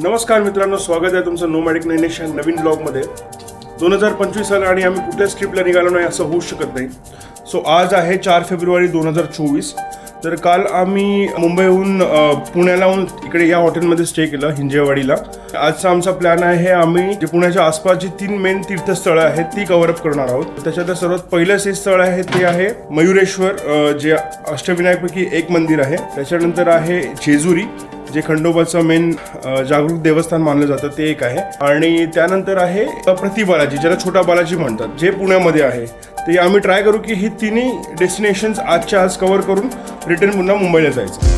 नमस्कार मित्रांनो, स्वागत आहे तुमचं नोमॅडिक नेशन नवीन ब्लॉगमध्ये. 2025 आला आणि आम्ही कुठल्याच ट्रिपला निघालो नाही असं होऊच शकत नाही. सो आज आहे 4 फेब्रुवारी 2024. तर काल आम्ही मुंबईहून पुण्यालाहून इकडे या हॉटेलमध्ये स्टे केलं हिंजेवाडीला. आजचा आमचा प्लॅन आहे, आम्ही जे पुण्याच्या आसपासची 3 मेन तीर्थस्थळं आहेत ती कव्हरअप करणार आहोत. त्याच्यातलं सर्वात पहिलं जे स्थळ आहे ते आहे मयुरेश्वर, जे अष्टविनायकपैकी एक मंदिर आहे. त्याच्यानंतर आहे जेजुरी, जे खंडोबाचं मेन जागरूक देवस्थान मानलं जातं ते एक आहे. आणि त्यानंतर आहे प्रति बालाजी, ज्याला छोटा बालाजी म्हणतात, जे पुण्यामध्ये आहे. ते आम्ही ट्राय करू की ही तिन्ही डेस्टिनेशन्स आजच्या आज कव्हर करून रिटर्न पुन्हा मुंबईला जायचं.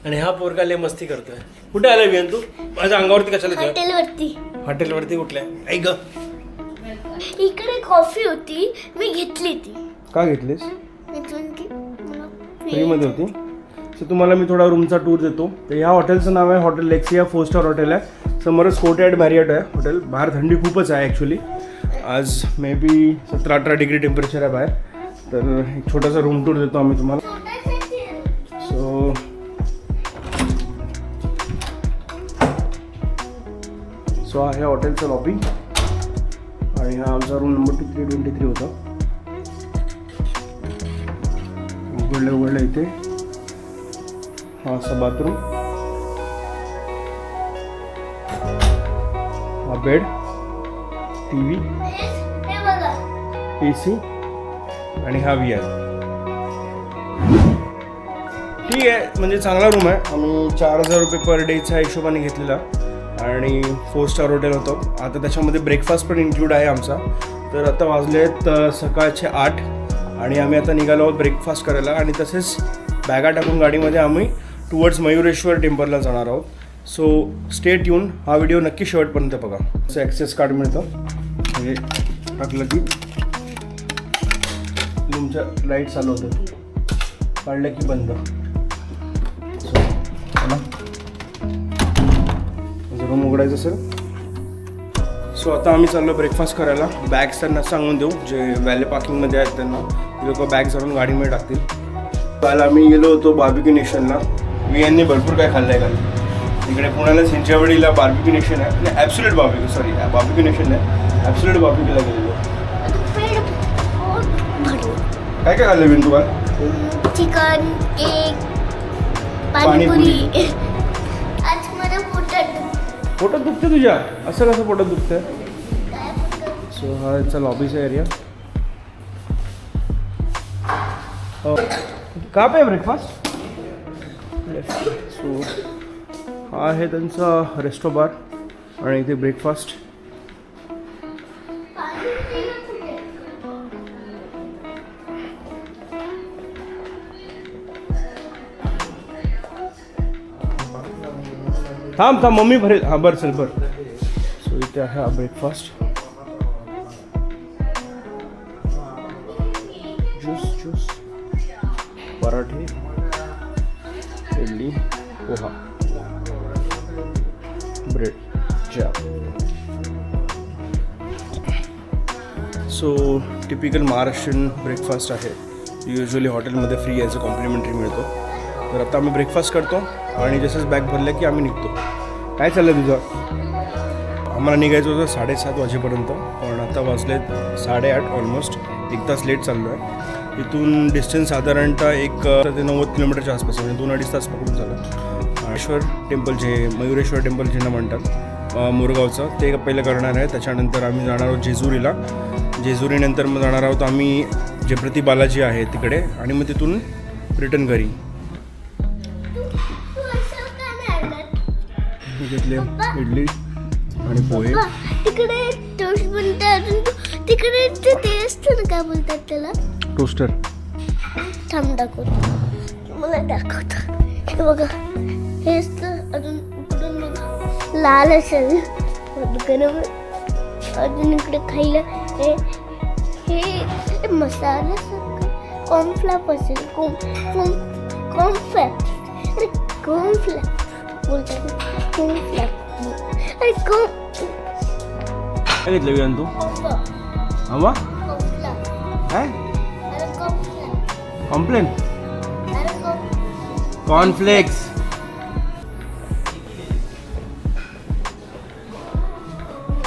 आणि हा पोरगा लय मस्ती करतोय. कुठे आलाय विहान तू? माझ्या अंगावरती कशाला हॉटेलवरती. हॉटेलवरती कुठल्या? ऐक ग, इकडे कॉफी होती, मी घेतली ती. का घेतलीस? फ्री फ्रीमध्ये होती. सो तुम्हाला मी थोडा रूमचा टूर देतो. तर ह्या हॉटेलचं नाव आहे हॉटेल लेक्सिया 4 स्टार हॉटेल आहे. समोरच कोर्टयार्ड मॅरियट आहे हॉटेल. बाहेर थंडी खूपच आहे ॲक्च्युली. आज मे बी 17-18 डिग्री टेम्परेचर आहे बाहेर. तर एक छोटासा रूम टूर देतो आम्ही तुम्हाला. सो आहे हॉटेलचं लॉबी आणि हा आमचा रूम नंबर 323 होता. उघडलं इथे हा असा बाथरूम, हा बेड, TV, AC आणि हा VR. ठीक आहे, म्हणजे चांगला रूम आहे. आम्ही 4000 रुपये पर डेचा हिशोबाने घेतलेला आणि 4 स्टार हॉटेल होतं. आता त्याच्यामध्ये ब्रेकफास्ट पण इन्क्लूड आहे आमचा. तर आता वाजले आहेत सकाळचे 8 आणि आम्ही आता निघालो आहोत ब्रेकफास्ट करायला. आणि तसेच बॅगा टाकून गाडीमध्ये आम्ही टुवर्ड्स मयुरेश्वर टेम्पलला जाणार आहोत. So stay tune. हा व्हिडिओ नक्की शेवटपर्यंत बघा. असं ॲक्सेस कार्ड मिळतं, म्हणजे टाकलं की रूमच्या लाईट चालू होतं, काढलं की बंद. सो चला, रूम उघडायचं असेल. सो आता आम्ही चाललो ब्रेकफास्ट करायला. बॅग्स त्यांना सांगून देऊ, जे व्हॅले पार्किंगमध्ये आहेत त्यांना. ते लोक बॅग्स आणून गाडीमध्ये टाकतील. काल आम्ही गेलो होतो बार्बिक्यू नेशनला. यांनी भरपूर काय खाल्लं आहे काल. इकडे पुण्याला हिंजेवाडीला बार्बिक्यू नेशन आहे, नाही absolute barbecue, sorry barbecue nation आहे, ॲब्सोल्यूट बार्बिक्यूला गेलेलो. काय काय खाल्लं बिन तू? Chicken, cake, panipuri. आज मला पोटात दुखतं तुझ्या? असं कसं पोटात दुखतं? सो हा याचा लॉबीचा एरिया. का पे ब्रेकफास्ट? सो हा आहे त्यांचा रेस्टो बार आणि इथे ब्रेकफास्ट. थांब मम्मी भरेल. हां बरं चल बरं. सो इथे आहे हा ब्रेकफास्ट. ज्यूस, पराठे, idli, poha, bread, jam. So typical Maharashtrian breakfast आहे. युजली हॉटेलमध्ये फ्री याचं कॉम्प्लिमेंटरी मिळतो. तर आता आम्ही ब्रेकफास्ट करतो आणि जसंच बॅग भरलं की आम्ही निघतो. काय चाललं तुझं? आम्हाला निघायचं होतं 7:30 वाजेपर्यंत, पण आता वाजले 8:30 ऑलमोस्ट. 1 तास लेट चाललो आहे. इथून डिस्टन्स साधारणतः 1 ते 90 किलोमीटरच्या आसपास, म्हणजे 2-2.5 तास पकडून झालं. मयुरेश्वर टेम्पल, जे मयुरेश्वर टेम्पल ज्यांना म्हणतात, मोरगावचं, ते पहिलं करणार आहे. त्याच्यानंतर आम्ही जाणार आहोत जेजुरीला. जेजुरीनंतर मग जाणार आहोत आम्ही जे प्रति बालाजी आहे तिकडे, आणि मग तिथून रिटर्न घरी. घेतले इडली आणि पोहे. तिकडे टोस्ट बनतात अजून तिकडे ते असतं ना, काय बोलतात त्याला, टोस्टर. थांब दाखवतो, मला दाखवतो. हे बघा, हे असतं. अजून इकडून बघा लाल असेल गरम. अजून इकडे खायला हे हे मसाला कॉर्नफ्लॅप असेल. कॉर्नफ्लॅप अरे कॉर्नफ्लॅप बोलतात, कॉर्नफ्लॅप. अरे काय घेतलं विहान तू? आवा काय कॉम्प्लेन कॉर्नफ्लेक्स.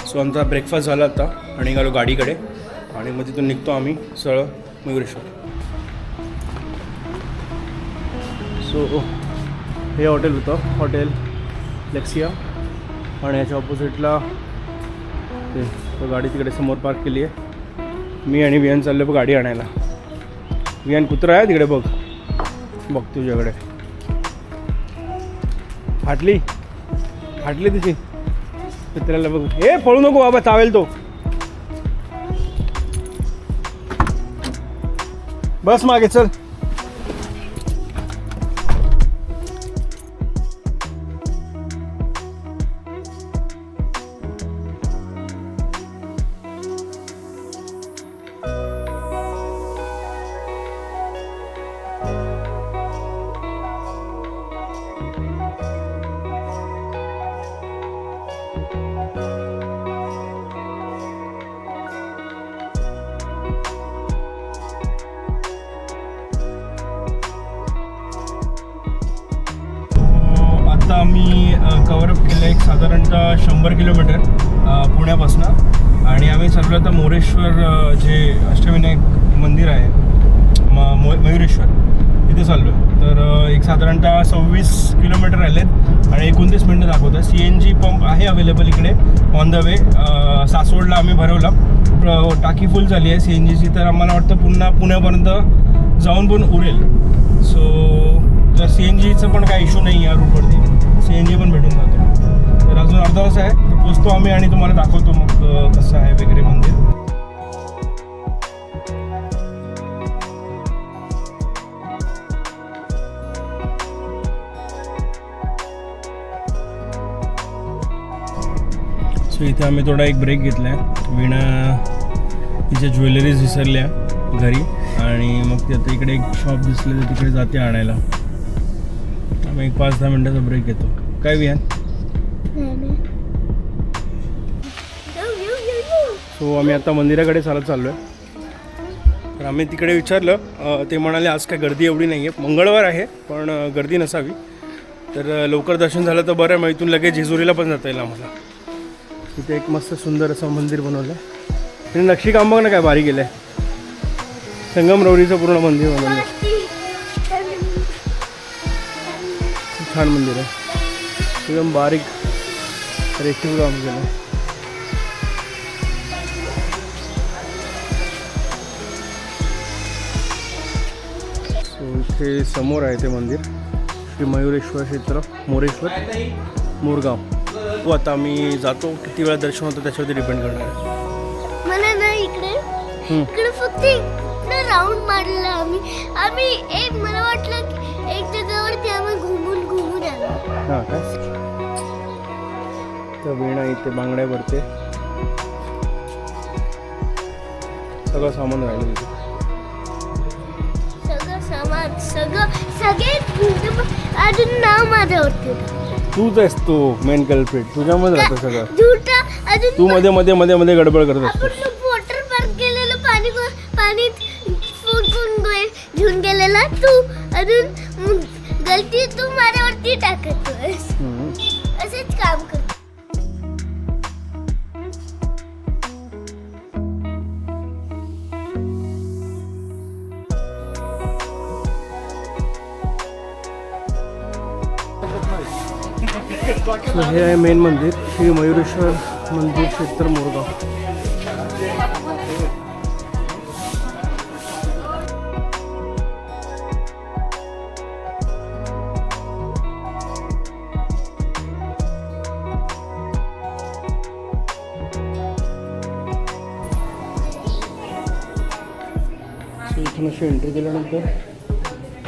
सो आमचा ब्रेकफास्ट झाला आता आणि गेलो गाडीकडे, आणि मग तिथून निघतो आम्ही सरळ मयुरेश्वर. सो हे हॉटेल होतं, हॉटेल लेक्सिया, आणि याच्या ऑपोजिटला ते तो गाडी तिकडे समोर पार्क केली आहे. मी आणि विहान चाललो बघ गाडी आणायला. विहान कुत्रा आहे तिकडे बघ, बघ तुझ्याकडे फाटली तिची कुत्र्याला बघ. हे पळू नको बाबा, चावेल तो. बस मागे चल. आता आम्ही कवरअप केलं एक साधारणतः 100 किलोमीटर पुण्यापासून, आणि आम्ही चाललो आता मोरेश्वर जे अष्टविनायक मंदिर आहे मयुरेश्वर, तिथे चाललो. तर एक साधारणतः 26 किलोमीटर राहिलेत आणि 29 मिनटं दाखवतं. CNG पंप आहे अवेलेबल इकडे ऑन द वे. सासवडला आम्ही भरवला, टाकी फुल झाली आहे CNGची, तर आम्हाला वाटतं पुन्हा पुण्यापर्यंत जाऊन पण उरेल. सो तर CNGचं पण काही इश्यू नाही या रूटवरती, CNG पण भेटून जातो. तर अजून अर्धा तास आहे, तर पोचतो आम्ही आणि तुम्हाला दाखवतो मग कसं आहे वगैरे मंदिर. सो इथे आम्ही थोडा एक ब्रेक घेतला आहे. वीणा तिच्या ज्वेलरीज विसरल्या घरी, आणि मग ते आता इकडे एक शॉप दिसले तर तिकडे जाते आणायला. आम्ही एक 5-10 मिनटाचा ब्रेक घेतो. काय विहान? सो आम्ही आता मंदिराकडे चाललो आहे. तर आम्ही तिकडे विचारलं, ते म्हणाले आज काय गर्दी एवढी नाही आहे, मंगळवार आहे पण गर्दी नसावी. तर लवकर दर्शन झालं तर बरं, मग इथून लगेच जेजुरीला पण जाता येईल आम्हाला. इथे एक मस्त सुंदर असं मंदिर बनवलं आहे. आणि नक्षीकाम बघ ना काय भारी केलं आहे. संगमरवरीचं पूर्ण मंदिर बनवलं, छान मंदिर आहे. एकदम बारीक रेखीव काम केलं. सो इथे समोर आहे ते मंदिर, श्री मयुरेश्वर क्षेत्र मोरेश्वर मोरगाव. तो आता आम्ही जातो, किती वेळा दर्शन होतं त्याच्यावरती डिपेंड करणार आहे. मला ना इकडे फक्त राऊंड मारलेला आम्ही एक, मला वाटलं की एक जगावरती आम्ही घुमून आलो. हां काय, तर वीणा इथे बांगड्या भरते, सगळं सामान राहिलं तिथे. सगळं सामान सगळे अजून नाव माझ्यावरती. तूच आहेस तो मेन कल्प्रिट, तुझ्यामध्ये राहतं सगळं. झुटा अजून तू मध्ये गडबड करत असतोस. वॉटर पार्क गेलेलो, पाणी घेऊन गेलेला तू, अजून गलती तू माझ्यावरती टाकतोस. असेच काम कर. सो हे आहे मेन मंदिर, श्री मयुरेश्वर मंदिर, क्षेत्र मोरगाव. सो इथून अशी एंट्री केल्यानंतर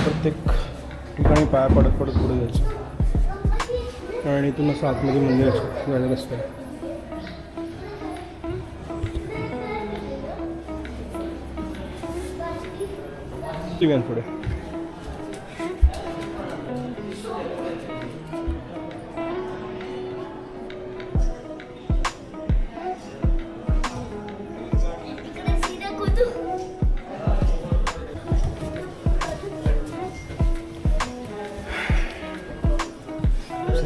प्रत्येक ठिकाणी पाया पडत पडत पुढे जायचं आणि इथून असं आतमध्ये मंदिर जायला रस्ता आहे. ठीक आहे पुढे. इकडे सीधा कुठं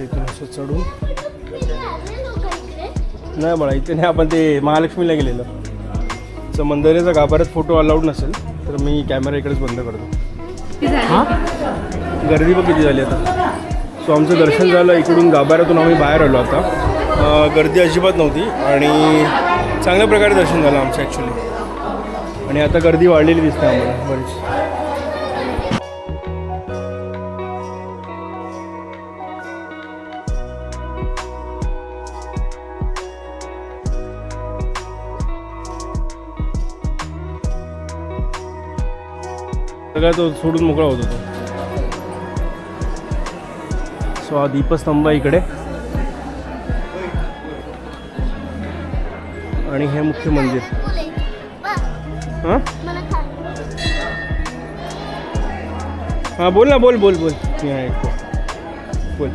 इथून असं चढून आले लोक इकडे. नाही बाळा इथे नाही, आपण ते महालक्ष्मीला गेलेलो. तर मंदिराचा गाभाऱ्यात फोटो अलाउड नसेल तर मी कॅमेरा इकडेच बंद करतो. हां गर्दी पण किती झाली आता. सो आमचं दर्शन झालं, इकडून गाभाऱ्यातून आम्ही बाहेर आलो आता. गर्दी अजिबात नव्हती आणि चांगल्या प्रकारे दर्शन झालं आमचं ॲक्च्युली. आणि आता गर्दी वाढलेली दिसते आम्हाला बरीच. सगळा तो सोडून मोकळा होत होता. सो हा दीपस्तंभ इकडे आणि हे मुख्य मंदिर. हां मला खाय. हां बोल ना, बोल बोल बोल. मी ऐकतो, बोल.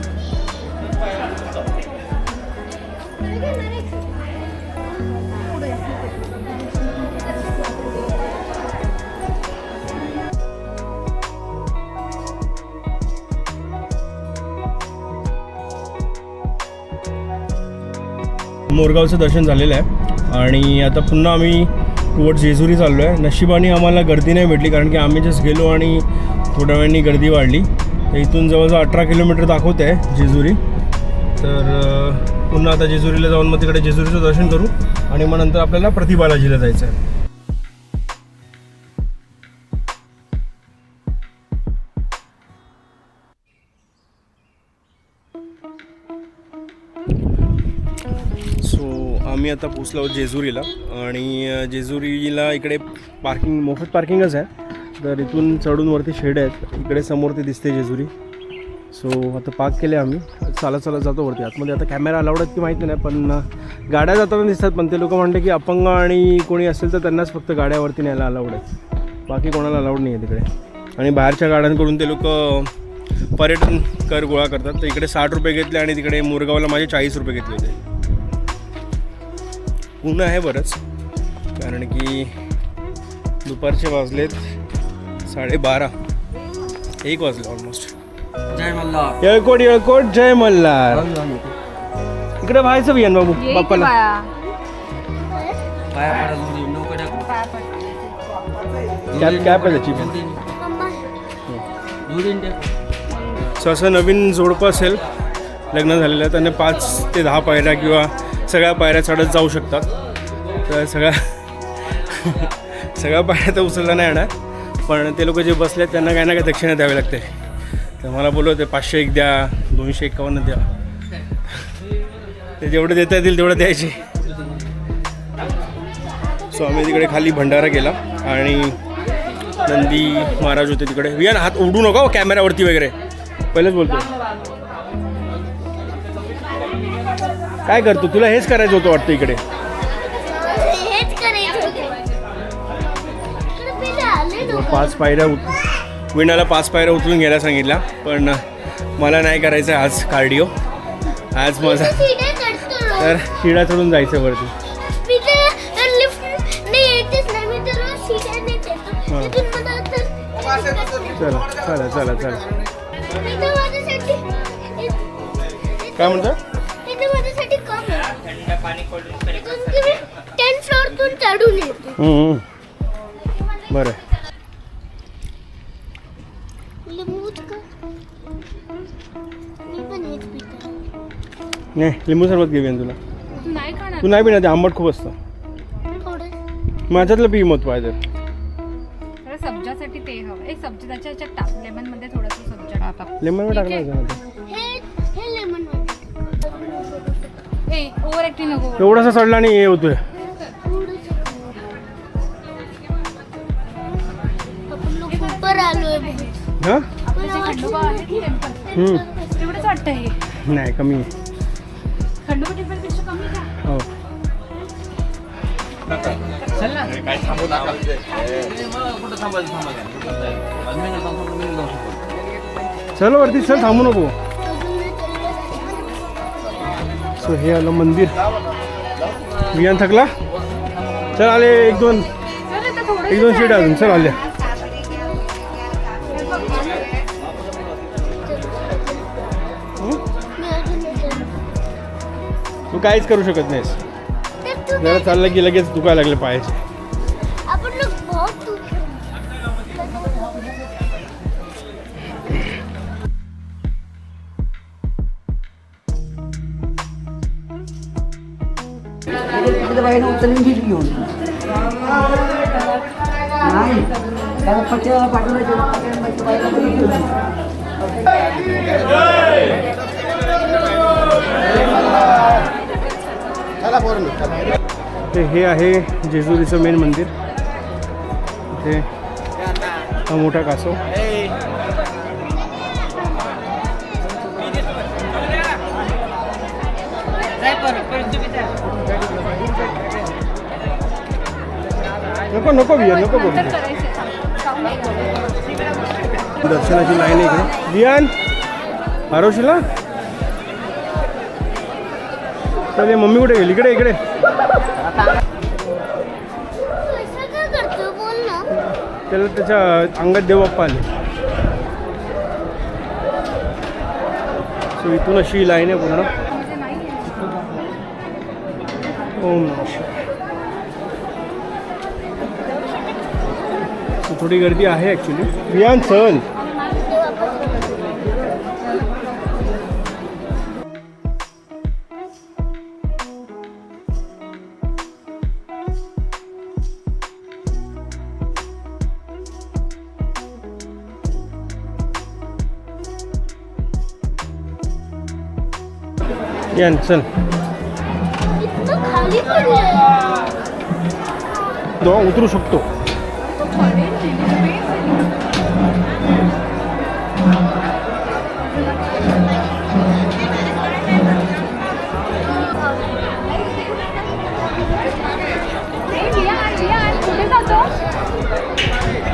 मोरगावचं दर्शन झालेलं आहे आणि आता पुन्हा आम्ही टुवर्ड्स जेजुरी चाललो आहे. नशिबाने आम्हाला गर्दी नाही भेटली कारण की आम्ही जस्ट गेलो आणि थोड्या वेळाने गर्दी वाढली. तर इथून जवळजवळ 18 किलोमीटर दाखवत आहे जेजुरी. तर पुन्हा आता जेजुरीला जाऊन मग तिकडे जेजुरीचं दर्शन करू आणि मग नंतर आपल्याला प्रतिबालाजीला जायचं आहे. सो आम्ही आता पोचलो आहोत जेजुरीला आणि जेजुरीला इकडे पार्किंग मोफत पार्किंगच आहे. तर इथून चढून वरती शेड आहेत, इकडे समोर ते दिसते जेजुरी. सो आता पार्क केले आम्ही, चालत जातो वरती. आतमध्ये आता कॅमेरा अलाउड आहेत की माहिती नाही, पण गाड्या जाताना दिसतात. पण ते लोक म्हणते की अपंग आणि कोणी असेल तर त्यांनाच फक्त गाड्यावरती न्यायला अलाउड आहे, बाकी कोणाला अलाउड नाही आहे तिकडे. आणि बाहेरच्या गाड्यांकडून ते लोक पर्यटन कर गोळा करतात. तर इकडे 60 रुपये घेतले आणि तिकडे मोरगावला माझे 40 रुपये घेतले होते. ऊन आहे बरंच कारण की दुपारचे वाजलेत 12:30, 1 वाजले ऑलमोस्ट. जय मल्हार. येळकोट जय मल्हार. इकडे व्हायचं बियान बाबू बाप्पाला. पाया पडा दोन्ही नोकऱ्या कॅप आहे त्याची. सो असं नवीन जोडपं असेल लग्न झालेलं, त्यांनी 5 ते 10 पायऱ्या किंवा सगळ्या पायऱ्या चढत जाऊ शकतात. तर सगळ्या पायऱ्या तर उचलता नाही येणार, पण ते लोक जे बसले त्यांना काही ना काही दक्षिणा द्यावी लागते. तर मला बोलवते 501 द्या, 251 द्या. ते जेवढे देता येतील तेवढं द्यायचे. सो आम्ही तिकडे खाली भंडारा केला आणि नंदी महाराज होते तिकडे. वियान हात उडू नका कॅमेऱ्यावरती वगैरे, पहिलेच बोलतो. काय करतो, तुला हेच करायचं होतं वाटतं इकडे. हेच करायचं होतं. इकडे पहिले आले लोक. 5 पायऱ्या विणाला 5 पायऱ्या उचलून घ्यायला सांगितल्या, पण मला नाही करायचं आज कार्डिओ. आज माझा सीधे चढतो रोज. तर शिडा चढून जायचं वरती. मी तर लिफ्ट नाही येतेच नाही, मी तर रोज सीध्याने येतो. हां. तिथून मला तर चला चला चला चला. इथं माझ्यासाठी काय म्हणता? इथं माझ्यासाठी कम आहे. इथून तुम्ही 10th फ्लोअरतून चढून येतो. बरं. लिंबूच का? मी पण हेच पितो. नाही लिंबू सरबत घेऊया तुला. तू नाही खाणार तू नाही पिणार, ते आंबट खूप असतं. थोडं माझ्यातलं पी मत पाहिजे. तर सब्जासाठी ते हवं. एक सब्जा त्याच्या ह्याच्यात टाक, लेमन मध्ये थोडंसं सब्जा टाक. लेमन ठीक आहे. टाकलं हे लेमन ए ओव्हर ऍक्टिंग नको. एवढासा चढला आणि हे होतोय. आपण लोक ऊपर आलोय हां खंडोबा आहे की टेम्पल तेवढंच वाटतं हे. नाही कमी आहे. खंडोबा टेम्पलपेक्षा कमी का? हो चल ना. काय थांबू नका. कुठं थांबायचं चल वरती चल, थांबू नको. सो हे आलं मंदिर. वियान थकला. चल आले एक दोन सीट अजून. चल आले. तू काहीच करू शकत नाहीस. जरा चाललं की लगेच दुखायला लागले पायाचे. आपण लोक बहुत बाईनं उचलून घेतली घेऊन नाही त्याला पट्ट्याला पाठवलं बाईला ते हे आहे जेजुरीचं मेन मंदिर. इथे हा मोठा कासव. नको नको विया नको करू. दर्शनाची लाईन आहे इकडे. वियान हरवशील. चल मम्मी कुठे गेली? इकडे इकडे. पैसा काय करतो बोल ना. त्याला त्याच्या अंगात देव बाप्पा आले. सो इथून अशी लाईन आहे पूर्ण. ओम नमः शिवाय. थोडी गर्दी आहे ॲक्च्युली. वियान चल. वियान चल. इतकं खाली पडलंय. तो उतरू शकतो. कुठे जातो?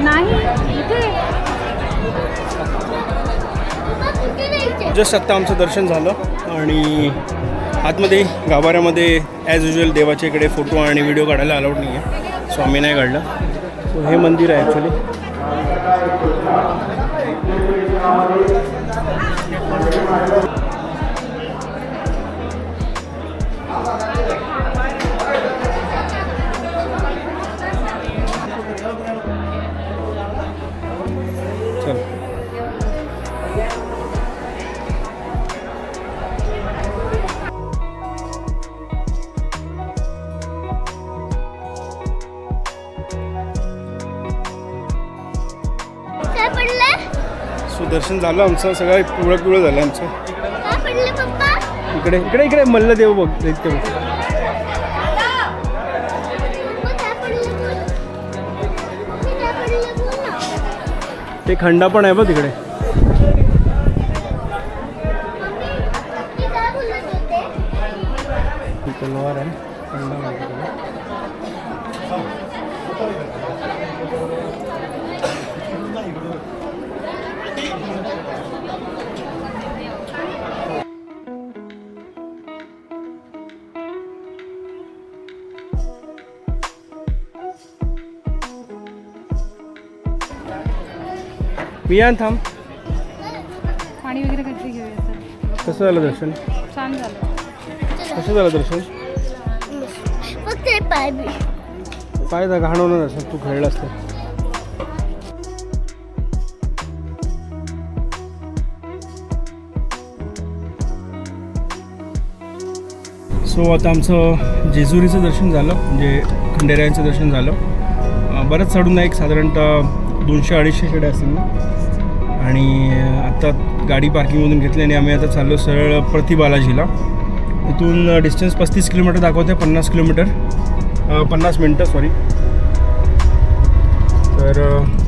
नाही इथे. कुठे जायचंय? जस्ट आत्ता आमचं दर्शन झालं आणि आतमध्ये गाभाऱ्यामध्ये ॲज युजल देवाच्या इकडे फोटो आणि व्हिडिओ काढायला अलाउड नाही आहे. सो आम्ही नाही काढलं. सो हे मंदिर आहे ॲक्च्युली. चल काय पडलंय? सो दर्शन झालं आमचं. सगळं पिवळं पिवळं झालं आमचं. काय पडलंय पप्पा? इकडे इकडे इकडे मल्लदेव बघ. दैत्य बघ. पप्पा काय पडलंय बोल. मम्मी काय पडलंय बोल ना. ते खंडा पण आहे बघ तिकडे. मम्मी मी काय बोलत होते? ही तलवार आहे. खंडा आहे तिकडे. वियान थांब. पाणी वगैरे काहीतरी घेऊया सर. कसं झालं दर्शन? छान झालं. कसं झालं दर्शन? फक्त हे पाय बी. पाय घाण होणार असं तू खेळलास तर. सो आता आमचं जेजुरीचं दर्शन झालं, म्हणजे खंडेरायांचं दर्शन झालं. बरंच चढून नाही, एक साधारणतः 200-250 शेड्या असतील ना. आणि आता गाडी पार्किंगमधून घेतली आणि आम्ही आता चाललो सरळ प्रति बालाजीला. इथून डिस्टन्स 35 किलोमीटर दाखवते, 50 मिनटं सॉरी. तर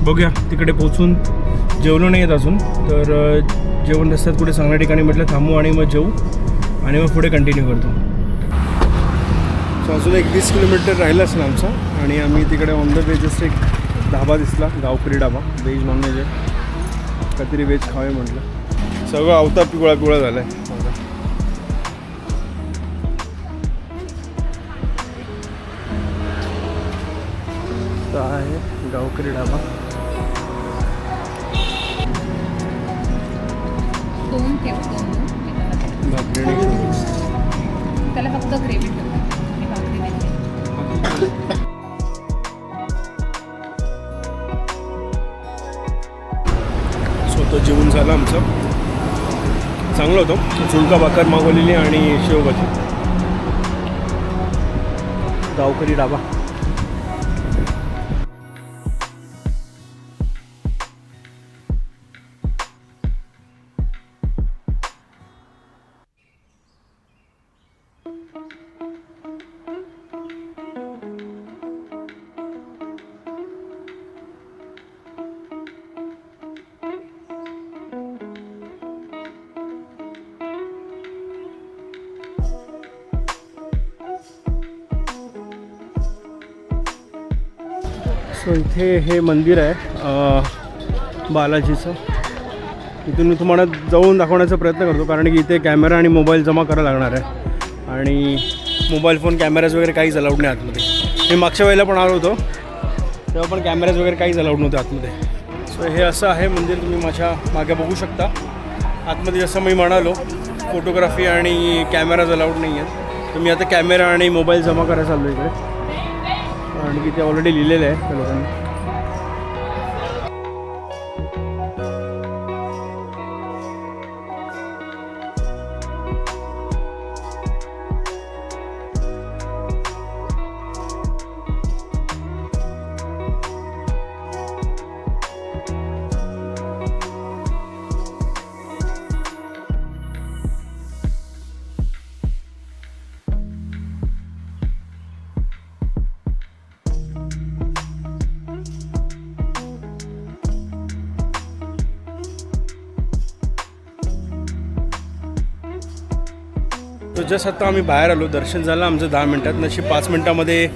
बघूया, तिकडे पोचून जेवलो नाही आहेत अजून, तर जेवण रस्त्यात कुठे चांगल्या ठिकाणी म्हटलं थांबू आणि मग जेवू आणि मग पुढे कंटिन्यू करतो. सो अजून एक 20 किलोमीटर राहिलं असेल आमचं आणि आम्ही तिकडे ऑन द वे जस्ट एक ढाबा दिसला, गावकरी ढाबा, व्हेज नॉनव्हेज आहे, काहीतरी व्हेज खावे म्हटलं. सगळं अवता पिवळा झालं आहे. आहे गावकरी ढाबा. 2 ठेव, 2 भाकरी आणि शेव. त्याला फक्त ग्रेव्ही ठेवतात आणि भाकरी नाही. स्वतः जेवण झालं आमचं, चांगलं होतं. झुणका भाकर मागवलेली आणि शेवभाजी. गावकरी ढाबा. सो इथे हे मंदिर आहे बालाजीचं. इथून मी तुम्हाला जाऊन दाखवण्याचा प्रयत्न करतो, कारण की इथे कॅमेरा आणि मोबाईल जमा करायला लागणार आहे आणि मोबाईल फोन कॅमेराज वगैरे काहीच अलाउड नाही आतमध्ये. मी मागच्या वेळेला पण आलो होतो तेव्हा पण कॅमेराज वगैरे काहीच अलाउड नव्हते आतमध्ये. सो हे असं आहे मंदिर, तुम्ही माझ्या मागे बघू शकता. आतमध्ये जसं मी म्हणालो फोटोग्राफी आणि कॅमेराज अलाउड नाही आहेत, तर मी आता कॅमेरा आणि मोबाईल जमा करायला चाललो इकडे, आणि की ते ऑलरेडी लिहिलेलं आहे त्या लोकांनी. तो जस्ट आता आम्ही बाहेर आलो, दर्शन झालं आमचं 10 मिनटात. नशीब 5 मिनटामध्ये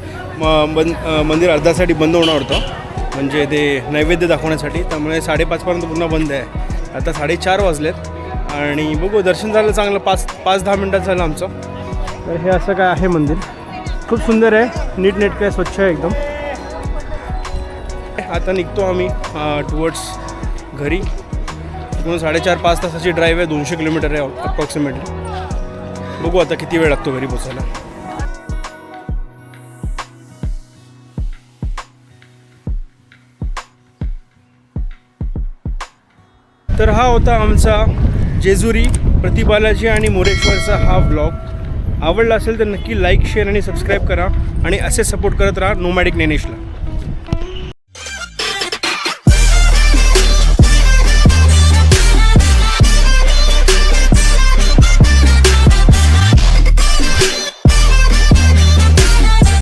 मंदिर अर्ध्यासाठी बंद होणार होतं, म्हणजे ते नैवेद्य दाखवण्यासाठी. त्यामुळे 5:30पर्यंत पुन्हा बंद आहे. आता 4:30 वाजलेत आणि बघू, दर्शन झालं चांगलं, 5-10 मिनटात झालं आमचं. तर हे असं काय आहे मंदिर, खूप सुंदर आहे, नीटनेटकं आहे, स्वच्छ आहे एकदम. आता निघतो आम्ही टुवर्ड्स घरी. म्हणून 4.5-5 तासाची ड्राईव्ह आहे, 200 किलोमीटर आहे अप्रॉक्सिमेटली. बघू आता किती वेळ लागतो घरी पोचायला. तर हा होता आमचा जेजुरी, प्रति बालाजी आणि मोरेश्वरचा हा व्लॉग. आवडला असेल तर नक्की लाईक, शेअर आणि सबस्क्राईब करा आणि असे सपोर्ट करत राहा नोमॅडिक नैनेशला.